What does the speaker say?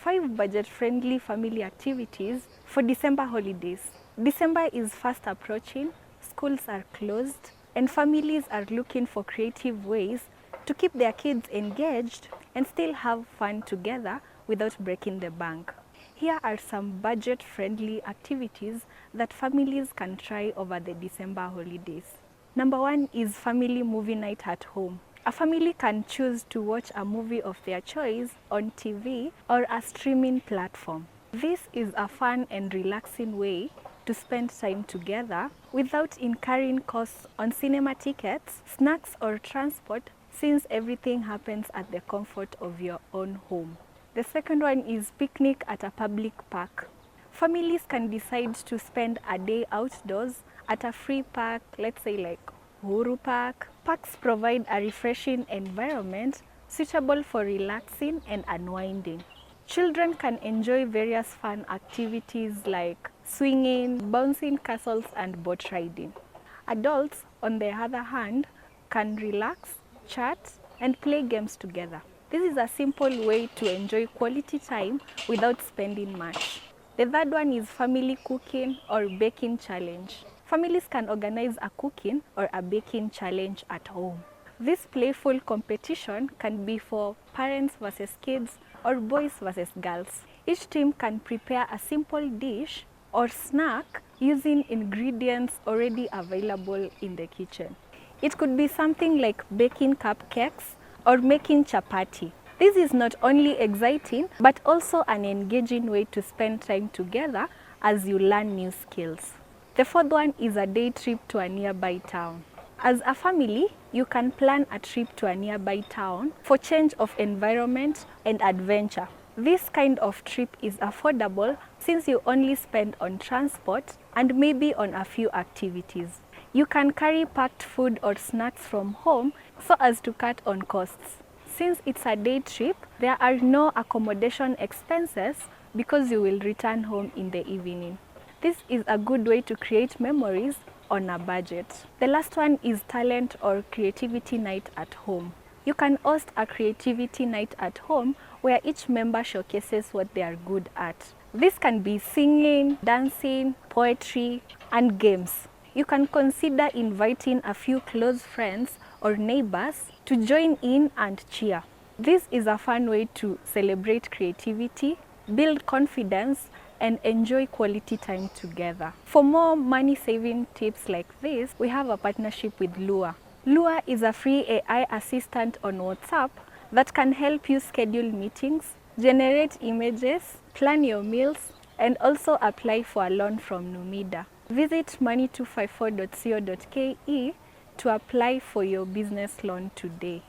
5 budget-friendly family activities for December holidays. December is fast approaching, schools are closed, and families are looking for creative ways to keep their kids engaged and still have fun together without breaking the bank. Here are some budget-friendly activities that families can try over the December holidays. Number 1 is family movie night at home. A family can choose to watch a movie of their choice on TV or a streaming platform. This is a fun and relaxing way to spend time together without incurring costs on cinema tickets, snacks, or transport, since everything happens at the comfort of your own home. The second one is picnic at a public park. Families can decide to spend a day outdoors at a free park, let's say like Uhuru Park. Parks provide a refreshing environment suitable for relaxing and unwinding. Children can enjoy various fun activities like swinging, bouncing castles, and boat riding. Adults, on the other hand, can relax, chat, and play games together. This is a simple way to enjoy quality time without spending much. The third one is family cooking or baking challenge. Families can organize a cooking or a baking challenge at home. This playful competition can be for parents versus kids or boys versus girls. Each team can prepare a simple dish or snack using ingredients already available in the kitchen. It could be something like baking cupcakes or making chapati. This is not only exciting but also an engaging way to spend time together as you learn new skills. The fourth one is a day trip to a nearby town. As a family, you can plan a trip to a nearby town for change of environment and adventure. This kind of trip is affordable since you only spend on transport and maybe on a few activities. You can carry packed food or snacks from home so as to cut on costs. Since it's a day trip, there are no accommodation expenses because you will return home in the evening. This is a good way to create memories on a budget. The last one is talent or creativity night at home. You can host a creativity night at home where each member showcases what they are good at. This can be singing, dancing, poetry, and games. You can consider inviting a few close friends or neighbors to join in and cheer. This is a fun way to celebrate creativity, build confidence, and enjoy quality time together. For more money-saving tips like this, we have a partnership with Lua. Lua is a free AI assistant on WhatsApp that can help you schedule meetings, generate images, plan your meals, and also apply for a loan from Numida. Visit money254.co.ke to apply for your business loan today.